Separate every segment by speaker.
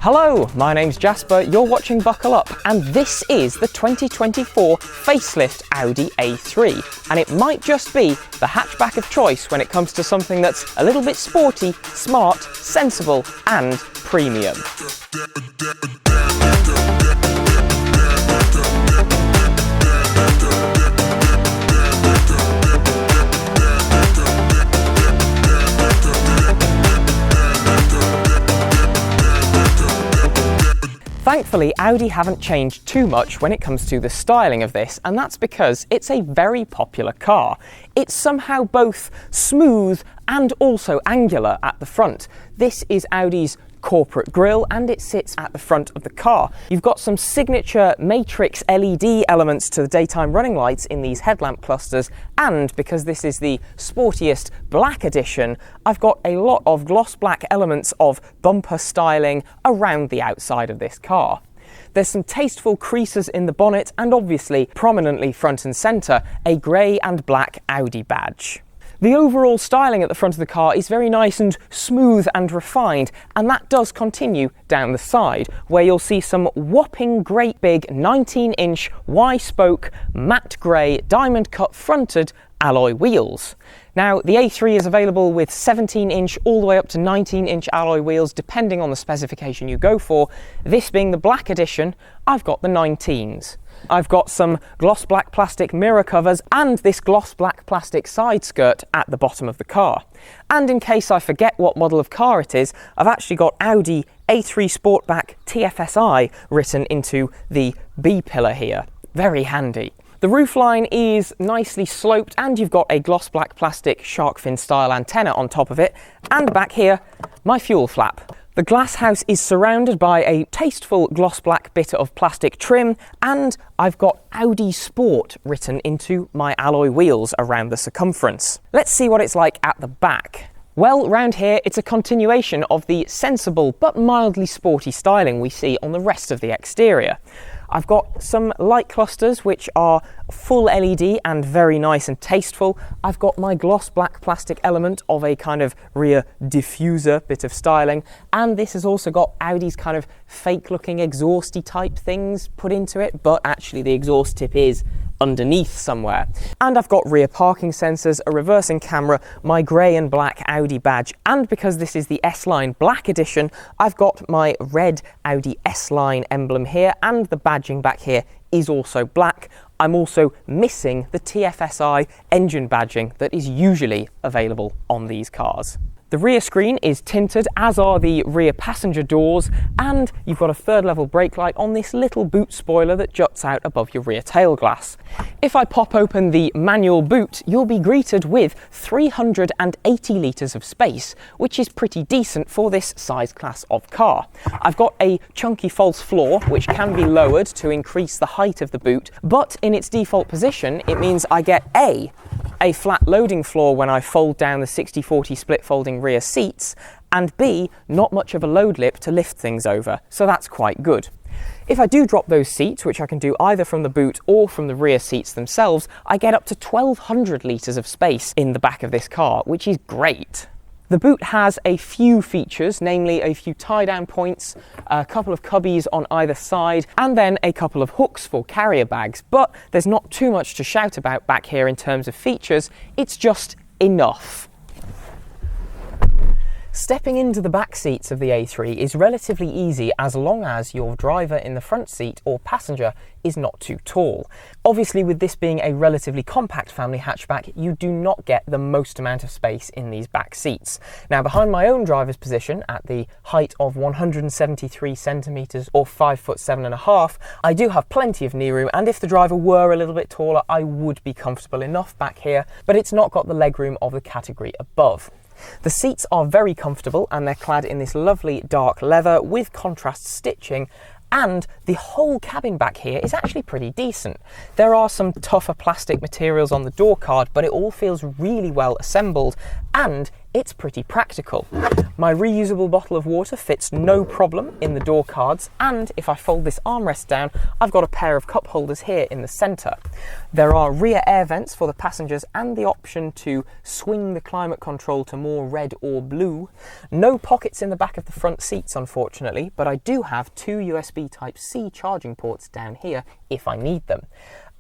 Speaker 1: Hello, my name's Jasper, you're watching Buckle Up, and this is the 2024 facelift Audi A3, and it might just be the hatchback of choice when it comes to something that's a little bit sporty, smart, sensible, and premium. Thankfully, Audi haven't changed too much when it comes to the styling of this, and that's because it's a very popular car. It's somehow both smooth and also angular at the front. This is Audi's corporate grille, and it sits at the front of the car. You've got some signature matrix LED elements to the daytime running lights in these headlamp clusters, and because this is the sportiest black edition, I've got a lot of gloss black elements of bumper styling around the outside of this car. There's some tasteful creases in the bonnet, and obviously prominently front and centre, a grey and black Audi badge. The overall styling at the front of the car is very nice and smooth and refined, and that does continue down the side, where you'll see some whopping great big 19-inch Y-spoke matte grey diamond cut fronted alloy wheels. Now, the A3 is available with 17-inch all the way up to 19-inch alloy wheels, depending on the specification you go for. This being the black edition, I've got the 19s. I've got some gloss black plastic mirror covers and this gloss black plastic side skirt at the bottom of the car. And in case I forget what model of car it is, I've actually got Audi A3 Sportback TFSI written into the B pillar here. Very handy. The roofline is nicely sloped, and you've got a gloss black plastic shark fin style antenna on top of it. And back here, my fuel flap. The glass house is surrounded by a tasteful gloss black bit of plastic trim, and I've got Audi Sport written into my alloy wheels around the circumference. Let's see what it's like at the back. Well, round here it's a continuation of the sensible but mildly sporty styling we see on the rest of the exterior. I've got some light clusters which are full LED and very nice and tasteful. I've got my gloss black plastic element of a kind of rear diffuser bit of styling, and this has also got Audi's kind of fake looking exhausty type things put into it, but actually the exhaust tip is underneath somewhere. And I've got rear parking sensors, a reversing camera, my grey and black Audi badge, and because this is the S-Line Black Edition, I've got my red Audi S-Line emblem here, and the badging back here is also black. I'm also missing the TFSI engine badging that is usually available on these cars. The rear screen is tinted, as are the rear passenger doors, and you've got a third level brake light on this little boot spoiler that juts out above your rear tail glass. If I pop open the manual boot, you'll be greeted with 380 litres of space, which is pretty decent for this size class of car. I've got a chunky false floor, which can be lowered to increase the height of the boot, but in its default position, it means I get a flat loading floor when I fold down the 60/40 split folding rear seats, and B, not much of a load lip to lift things over, so that's quite good. If I do drop those seats, which I can do either from the boot or from the rear seats themselves, I get up to 1,200 litres of space in the back of this car, which is great. The boot has a few features, namely a few tie-down points, a couple of cubbies on either side, and then a couple of hooks for carrier bags, but there's not too much to shout about back here in terms of features, it's just enough. Stepping into the back seats of the A3 is relatively easy as long as your driver in the front seat or passenger is not too tall. Obviously, with this being a relatively compact family hatchback, you do not get the most amount of space in these back seats. Now, behind my own driver's position at the height of 173 centimetres or 5'7½", I do have plenty of knee room, and if the driver were a little bit taller, I would be comfortable enough back here, but it's not got the legroom of the category above. The seats are very comfortable, and they're clad in this lovely dark leather with contrast stitching, and the whole cabin back here is actually pretty decent. There are some tougher plastic materials on the door card, but it all feels really well assembled, and it's pretty practical. My reusable bottle of water fits no problem in the door cards, and if I fold this armrest down, I've got a pair of cup holders here in the centre. There are rear air vents for the passengers and the option to swing the climate control to more red or blue. No pockets in the back of the front seats, unfortunately, but I do have two USB Type-C charging ports down here if I need them.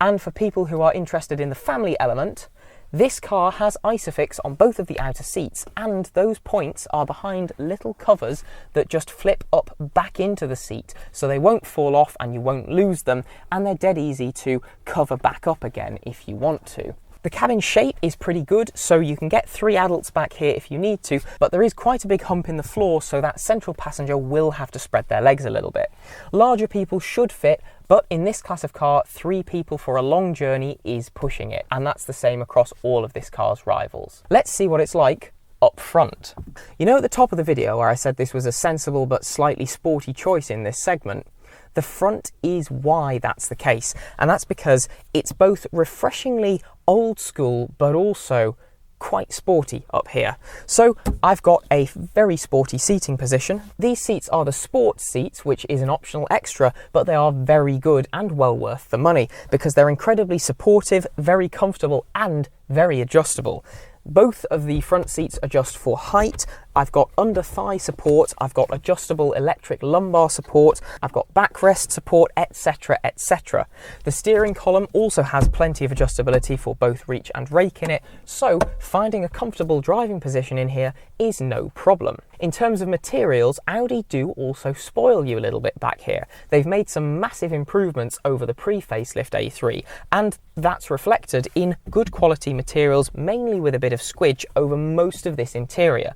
Speaker 1: And for people who are interested in the family element, this car has Isofix on both of the outer seats, and those points are behind little covers that just flip up back into the seat, so they won't fall off and you won't lose them, and they're dead easy to cover back up again if you want to. The cabin shape is pretty good, so you can get 3 adults back here if you need to, but there is quite a big hump in the floor, so that central passenger will have to spread their legs a little bit. Larger people should fit, but in this class of car, 3 people for a long journey is pushing it, and that's the same across all of this car's rivals. Let's see what it's like up front. You know, at the top of the video where I said this was a sensible but slightly sporty choice in this segment? The front is why that's the case, and that's because it's both refreshingly old school but also quite sporty up here. So I've got a very sporty seating position. These seats are the sports seats, which is an optional extra, but they are very good and well worth the money because they're incredibly supportive, very comfortable and very adjustable. Both of the front seats adjust for height. I've got under thigh support, I've got adjustable electric lumbar support, I've got backrest support, etc, etc. The steering column also has plenty of adjustability for both reach and rake in it, so finding a comfortable driving position in here is no problem. In terms of materials, Audi do also spoil you a little bit back here. They've made some massive improvements over the pre-facelift A3, and that's reflected in good quality materials, mainly with a bit of squidge over most of this interior.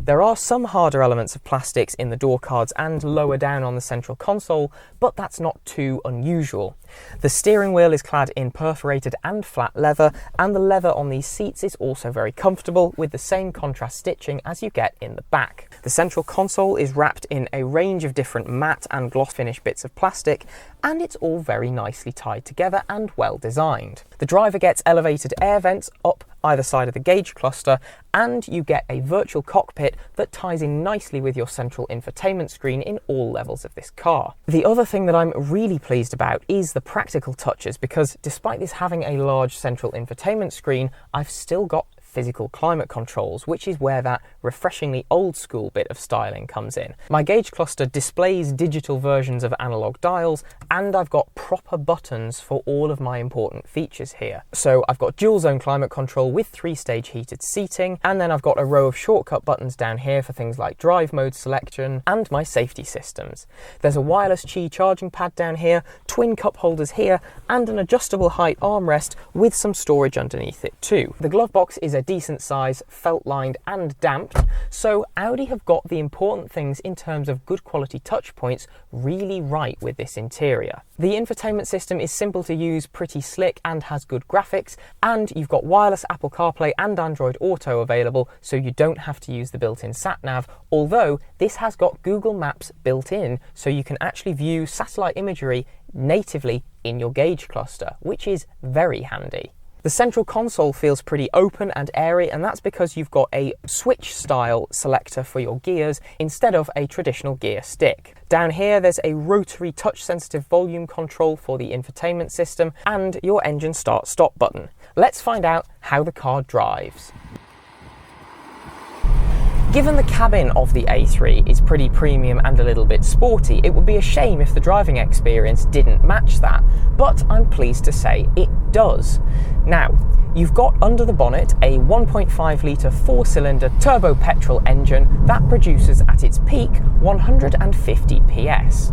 Speaker 1: There are some harder elements of plastics in the door cards and lower down on the central console, but that's not too unusual. The steering wheel is clad in perforated and flat leather, and the leather on these seats is also very comfortable with the same contrast stitching as you get in the back. The central console is wrapped in a range of different matte and gloss finish bits of plastic, and it's all very nicely tied together and well designed. The driver gets elevated air vents up either side of the gauge cluster, and you get a virtual cockpit that ties in nicely with your central infotainment screen in all levels of this car. The other thing that I'm really pleased about is the practical touches, because despite this having a large central infotainment screen, I've still got physical climate controls, which is where that refreshingly old school bit of styling comes in. My gauge cluster displays digital versions of analog dials, and I've got proper buttons for all of my important features here. So I've got dual zone climate control with 3-stage heated seating, and then I've got a row of shortcut buttons down here for things like drive mode selection and my safety systems. There's a wireless Qi charging pad down here, twin cup holders here, and an adjustable height armrest with some storage underneath it too. The glove box is a decent size, felt lined and damped, so Audi have got the important things in terms of good quality touch points really right with this interior. The infotainment system is simple to use, pretty slick and has good graphics, and you've got wireless Apple CarPlay and Android Auto available, so you don't have to use the built-in sat-nav, although this has got Google Maps built in, so you can actually view satellite imagery natively in your gauge cluster, which is very handy. The central console feels pretty open and airy, and that's because you've got a switch style selector for your gears instead of a traditional gear stick. Down here there's a rotary touch sensitive volume control for the infotainment system and your engine start stop button. Let's find out how the car drives. Given the cabin of the A3 is pretty premium and a little bit sporty, it would be a shame if the driving experience didn't match that, but I'm pleased to say it does. Now, you've got under the bonnet a 1.5 litre 4-cylinder turbo petrol engine that produces at its peak 150 PS.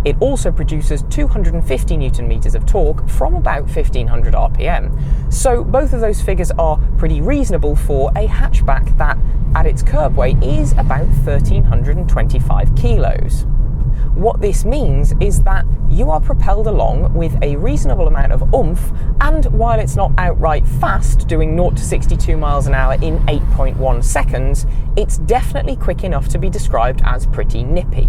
Speaker 1: It also produces 250 Newton meters of torque from about 1500 RPM. So both of those figures are pretty reasonable for a hatchback that, at its curb weight, is about 1325 kilos. What this means is that you are propelled along with a reasonable amount of oomph, and while it's not outright fast, doing 0 to 62 miles an hour in 8.1 seconds, it's definitely quick enough to be described as pretty nippy.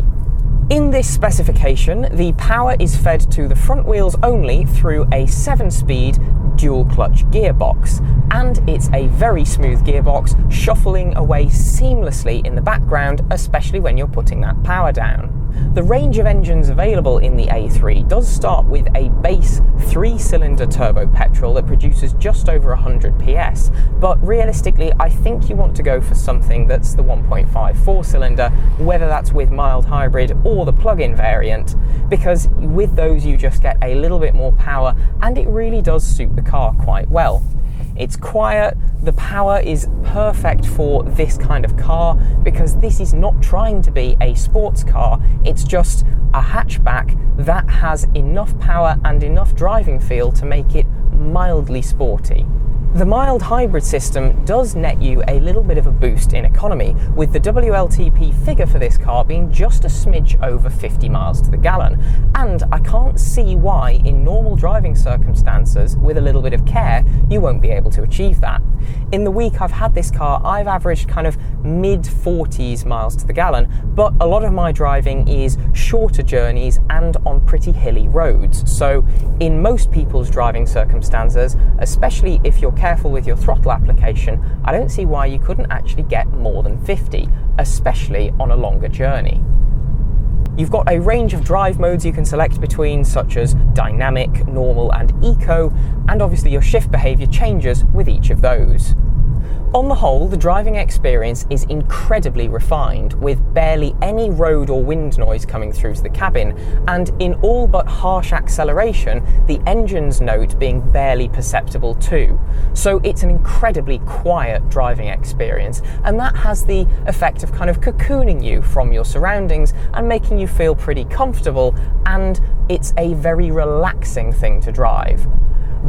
Speaker 1: In this specification, the power is fed to the front wheels only through a 7-speed dual clutch gearbox, and it's a very smooth gearbox, shuffling away seamlessly in the background, especially when you're putting that power down. The range of engines available in the A3 does start with a base 3-cylinder turbo petrol that produces just over 100 PS, but realistically I think you want to go for something that's the 1.5 4-cylinder, whether that's with mild hybrid or the plug-in variant, because with those you just get a little bit more power and it really does suit the car quite well. It's quiet, the power is perfect for this kind of car because this is not trying to be a sports car, it's just a hatchback that has enough power and enough driving feel to make it mildly sporty. The mild hybrid system does net you a little bit of a boost in economy, with the WLTP figure for this car being just a smidge over 50 miles to the gallon, and I can't see why in normal driving circumstances with a little bit of care you won't be able to achieve that. In the week I've had this car, I've averaged kind of mid-40s miles to the gallon, but a lot of my driving is shorter journeys and on pretty hilly roads, so in most people's driving circumstances, especially if you're careful with your throttle application, I don't see why you couldn't actually get more than 50, especially on a longer journey. You've got a range of drive modes you can select between, such as dynamic, normal and eco, and obviously your shift behaviour changes with each of those. On the whole, the driving experience is incredibly refined, with barely any road or wind noise coming through to the cabin, and in all but harsh acceleration, the engine's note being barely perceptible too. So it's an incredibly quiet driving experience, and that has the effect of kind of cocooning you from your surroundings and making you feel pretty comfortable, and it's a very relaxing thing to drive.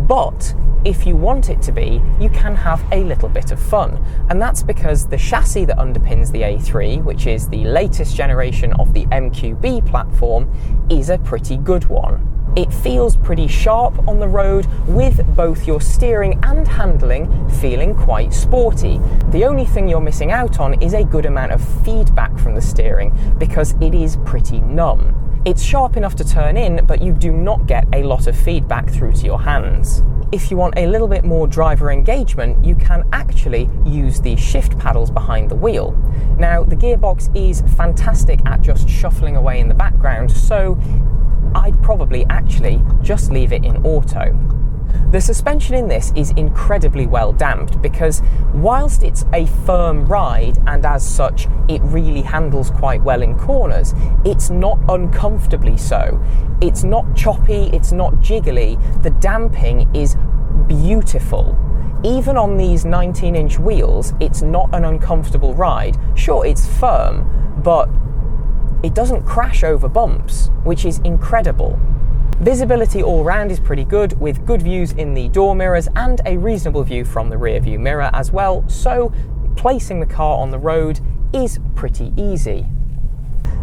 Speaker 1: But if you want it to be, you can have a little bit of fun, and that's because the chassis that underpins the A3, which is the latest generation of the MQB platform, is a pretty good one. It feels pretty sharp on the road, with both your steering and handling feeling quite sporty. The only thing you're missing out on is a good amount of feedback from the steering, because it is pretty numb. It's sharp enough to turn in, but you do not get a lot of feedback through to your hands. If you want a little bit more driver engagement, you can actually use the shift paddles behind the wheel. Now, the gearbox is fantastic at just shuffling away in the background, so I'd probably actually just leave it in auto. The suspension in this is incredibly well damped because whilst it's a firm ride and as such it really handles quite well in corners, it's not uncomfortably so. It's not choppy, it's not jiggly, the damping is beautiful. Even on these 19-inch wheels, it's not an uncomfortable ride. Sure, it's firm, but it doesn't crash over bumps, which is incredible. Visibility all round is pretty good, with good views in the door mirrors and a reasonable view from the rear view mirror as well, so placing the car on the road is pretty easy.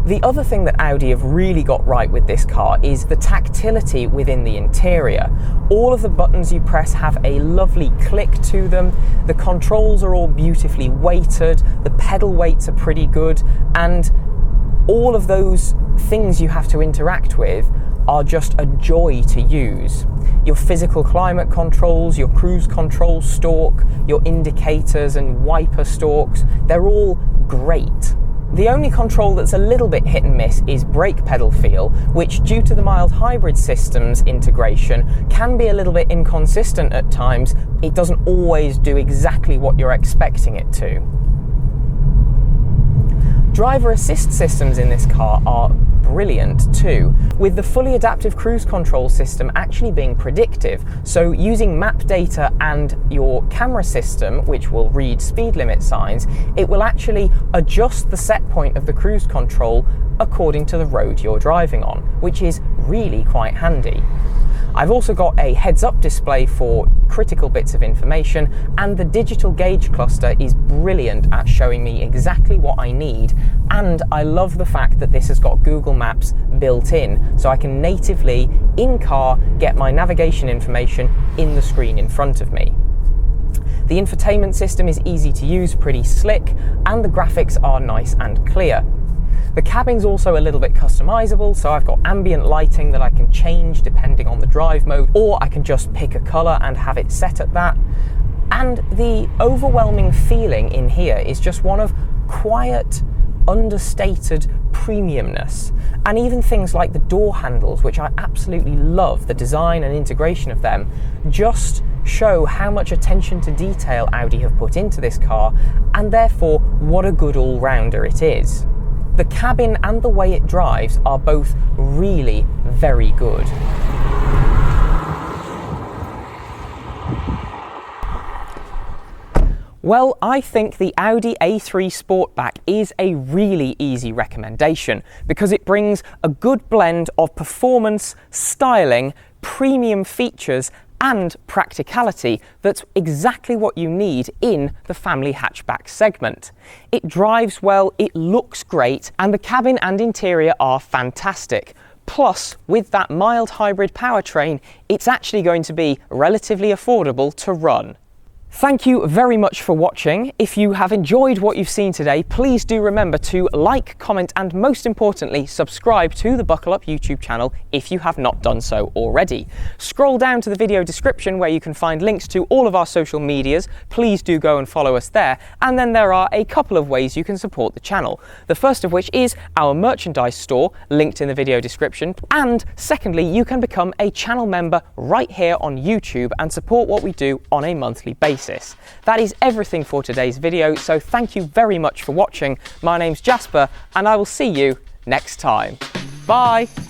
Speaker 1: The other thing that Audi have really got right with this car is the tactility within the interior. All of the buttons you press have a lovely click to them, the controls are all beautifully weighted, the pedal weights are pretty good, and all of those things you have to interact with are just a joy to use. Your physical climate controls, your cruise control stalk, your indicators and wiper stalks, they're all great. The only control that's a little bit hit and miss is brake pedal feel, which due to the mild hybrid system's integration can be a little bit inconsistent at times. It doesn't always do exactly what you're expecting it to. Driver assist systems in this car are brilliant too, with the fully adaptive cruise control system actually being predictive, so using map data and your camera system, which will read speed limit signs, it will actually adjust the set point of the cruise control according to the road you're driving on, which is really quite handy. I've also got a heads-up display for critical bits of information, and the digital gauge cluster is brilliant at showing me exactly what I need, and I love the fact that this has got Google Maps built in, so I can natively, in-car, get my navigation information in the screen in front of me. The infotainment system is easy to use, pretty slick, and the graphics are nice and clear. The cabin's also a little bit customizable, so I've got ambient lighting that I can change depending on the drive mode, or I can just pick a colour and have it set at that. And the overwhelming feeling in here is just one of quiet, understated premiumness. And even things like the door handles, which I absolutely love, the design and integration of them, just show how much attention to detail Audi have put into this car, and therefore what a good all-rounder it is. The cabin and the way it drives are both really very good. Well, I think the Audi A3 Sportback is a really easy recommendation because it brings a good blend of performance, styling, premium features and practicality that's exactly what you need in the family hatchback segment. It drives well, it looks great, and the cabin and interior are fantastic. Plus, with that mild hybrid powertrain, it's actually going to be relatively affordable to run. Thank you very much for watching. If you have enjoyed what you've seen today, please do remember to like, comment, and most importantly, subscribe to the Buckle Up YouTube channel if you have not done so already. Scroll down to the video description where you can find links to all of our social medias. Please do go and follow us there. And then there are a couple of ways you can support the channel. The first of which is our merchandise store, linked in the video description. And secondly, you can become a channel member right here on YouTube and support what we do on a monthly basis. That is everything for today's video, so thank you very much for watching. My name's Jasper, and I will see you next time. Bye!